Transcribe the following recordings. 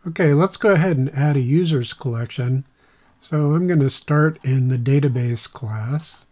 Okay, let's go ahead and add a users collection. So I'm going to start in the database class.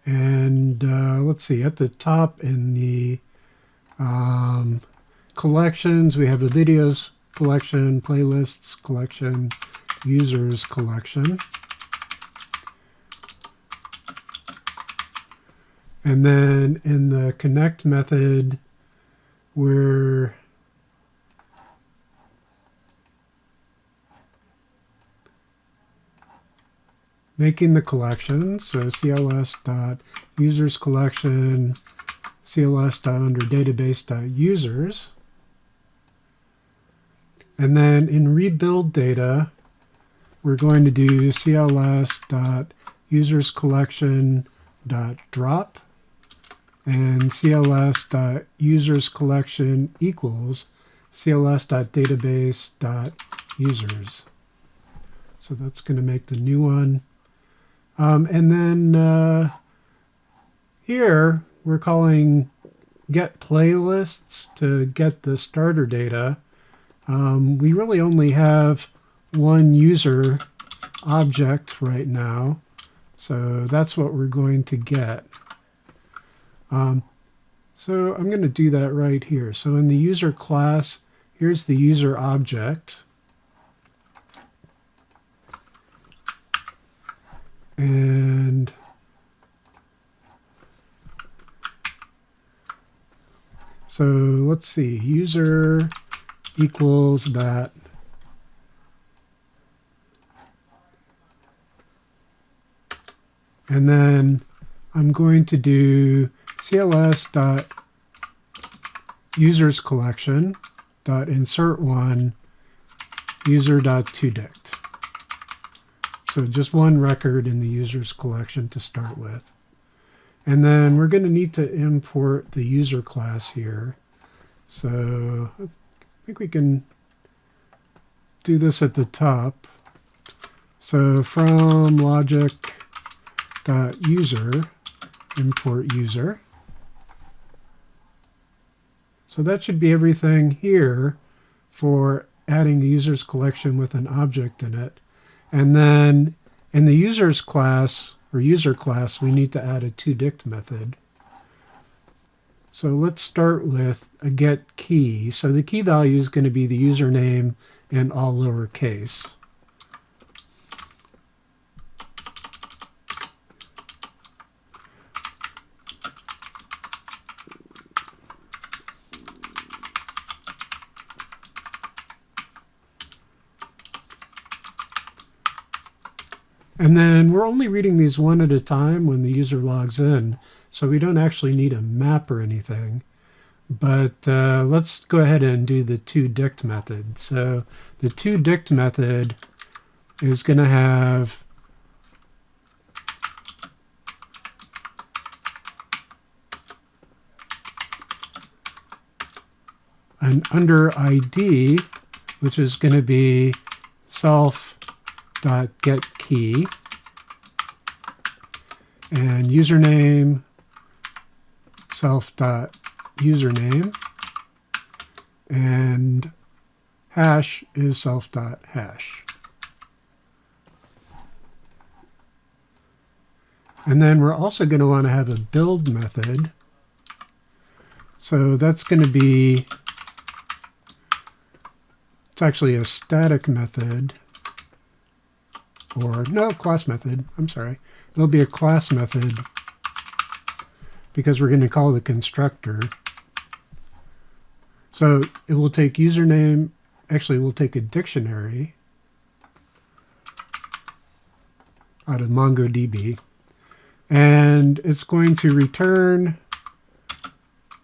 And let's see, at the top in the collections, we have a videos collection, playlists collection, users collection. And then in the connect method, we're making the collection. So cls.usersCollection, cls.underdatabase.users. And then in rebuild data, we're going to do cls.usersCollection.drop and cls.usersCollection equals cls.database.users. So that's going to make the new one. And then here we're calling get playlists to get the starter data. We really only have one user object right now, so that's what we're going to get. So I'm going to do that right here. So in the user class, here's the user object. And so let's see, user equals that. And then I'm going to do cls.usersCollection.insert1 user.toDict. So just one record in the users collection to start with. And then we're going to need to import the user class here. So I think we can do this at the top. So from logic.user, import user. So that should be everything here for adding a users collection with an object in it. And then in the users class, or user class, we need to add a toDict method. So let's start with a get key. So the key value is going to be the username in all lowercase. And then we're only reading these one at a time when the user logs in, so we don't actually need a map or anything. But let's go ahead and do the toDict method. So the toDict method is going to have an under ID, which is going to be self.getKey, and username self.username, and hash is self.hash. And then we're also going to want to have a build method. So that's going to be, it's actually a static method. Or no, class method, I'm sorry. It'll be a class method because we're going to call the constructor. So it will take username, actually we'll take a dictionary out of MongoDB, and it's going to return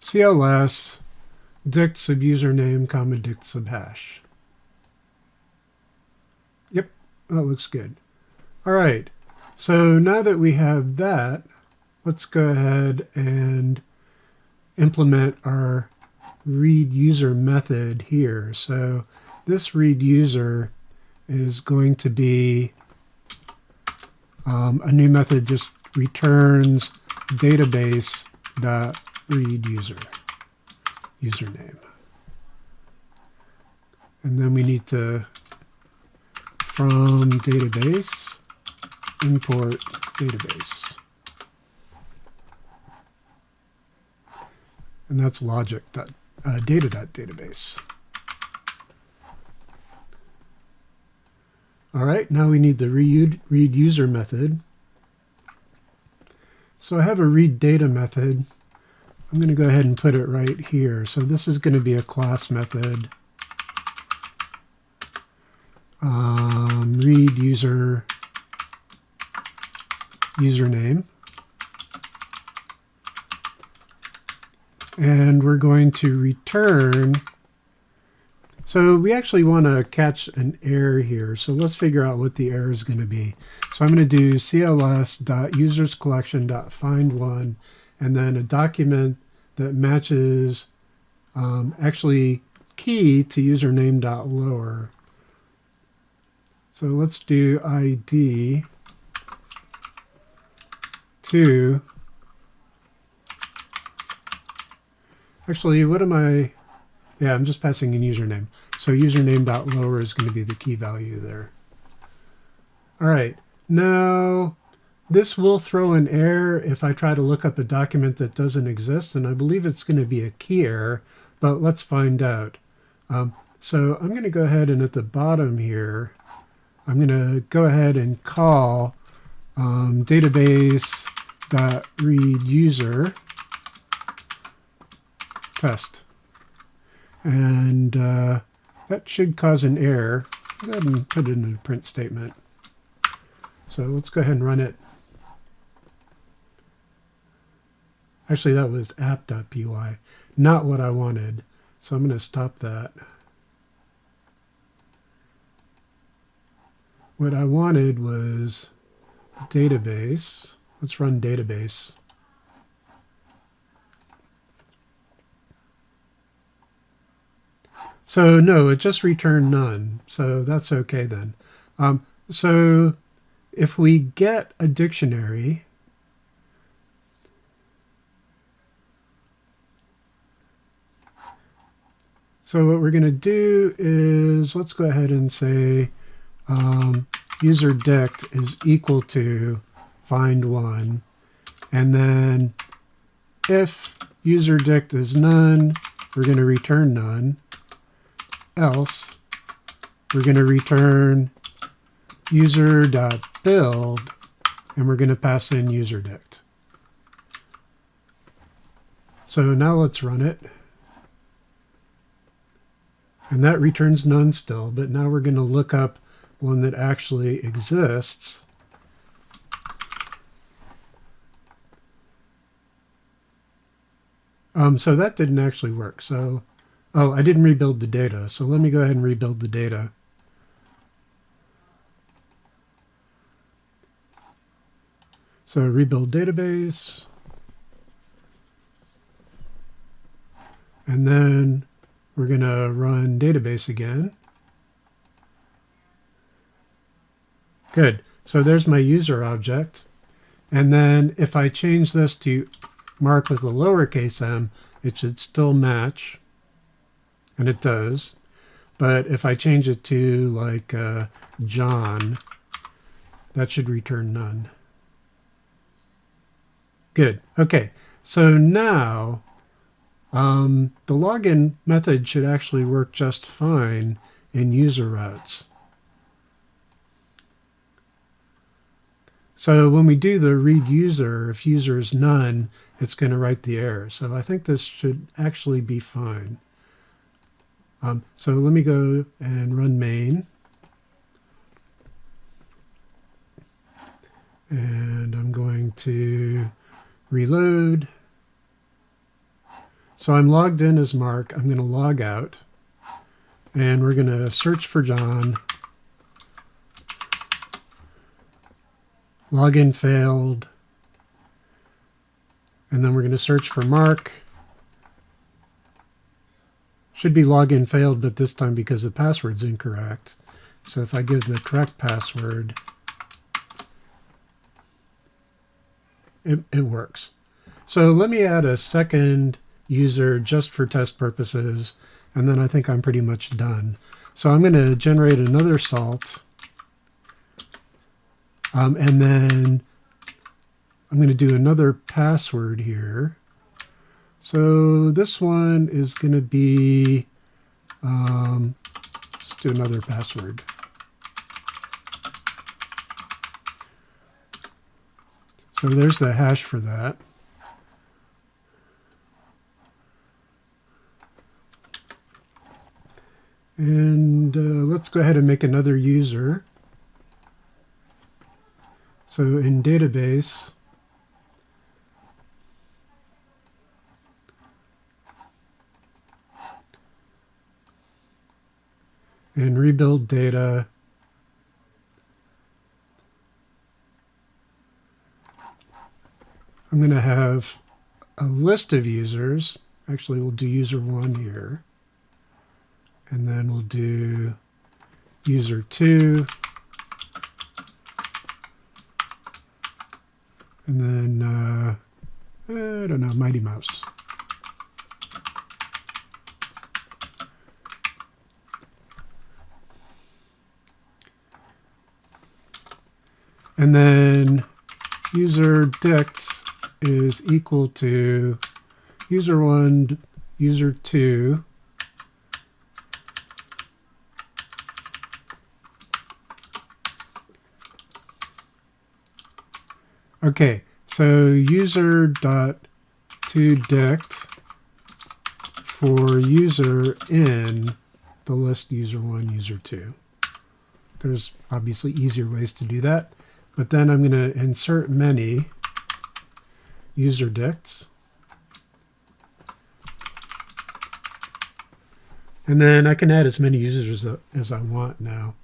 CLS dict sub username comma dict sub hash. Yep, that looks good. All right, so now that we have that, let's go ahead and implement our read user method here. So this read user is going to be a new method, just returns database.read user username. And then we need to from database import database. And that's logic.data.database. All right, now we need the read user method. So I have a read data method. I'm going to go ahead and put it right here. So this is going to be a class method. Read user username. And we're going to return. So we actually want to catch an error here. So let's figure out what the error is going to be. So I'm going to do cls.userscollection.find1 and then a document that matches actually key to username.lower. So let's do ID to, actually, what am I, yeah, I'm just passing in username. So username.lower is going to be the key value there. All right, now this will throw an error if I try to look up a document that doesn't exist, and I believe it's going to be a key error, but let's find out. So I'm going to go ahead and at the bottom here, I'm going to go ahead and call database.readUser test. And that should cause an error. Go ahead and put it in a print statement. So let's go ahead and run it. Actually, that was app.py, not what I wanted. So I'm going to stop that. What I wanted was database. Let's run database. So no, it just returned none. So that's okay then. So if we get a dictionary, so what we're going to do is, let's go ahead and say user dict is equal to find1. And then if user dict is none, we're going to return none. Else, we're going to return user.build, and we're going to pass in user dict. So now let's run it. And that returns none still, but now we're going to look up one that actually exists. So that didn't actually work. So, oh, I didn't rebuild the data. So let me go ahead and rebuild the data. So rebuild database. And then we're going to run database again. Good. So there's my user object. And then if I change this to mark with a lowercase m, it should still match. And it does. But if I change it to like John, that should return none. Good. Okay. So now the login method should actually work just fine in user routes. So when we do the read user, if user is none, it's going to write the error. So I think this should actually be fine. So let me go and run main. And I'm going to reload. So I'm logged in as Mark. I'm going to log out. And we're going to search for John. Login failed. And then we're going to search for Mark. Should be login failed, but this time because the password's incorrect. So if I give the correct password, it works. So let me add a second user just for test purposes, and then I think I'm pretty much done. So I'm going to generate another salt. And then I'm going to do another password here. So this one is going to be, let's do another password. So there's the hash for that. And let's go ahead and make another user. So in database, and rebuild data, I'm going to have a list of users. Actually, we'll do user 1 here. And then we'll do user 2. And then, I don't know, Mighty Mouse. And then user dict is equal to user 1, user 2, okay, so user.toDict for user in the list user 1, user 2. There's obviously easier ways to do that, but then I'm going to insert many user dicts. And then I can add as many users as I want now.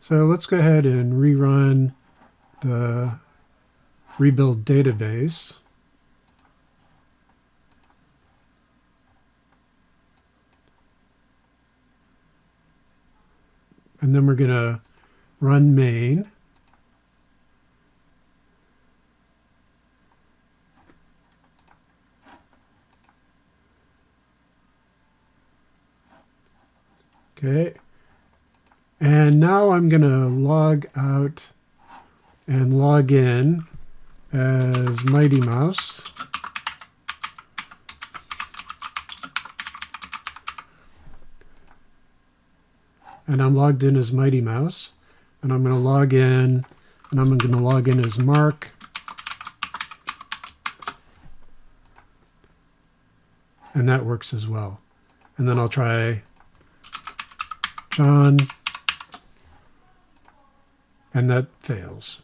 So let's go ahead and rerun the rebuild database. And then we're going to run main. Okay. And now I'm going to log out and log in as Mighty Mouse. And I'm logged in as Mighty Mouse. And I'm going to log in, and I'm going to log in as Mark. And that works as well. And then I'll try John, and that fails.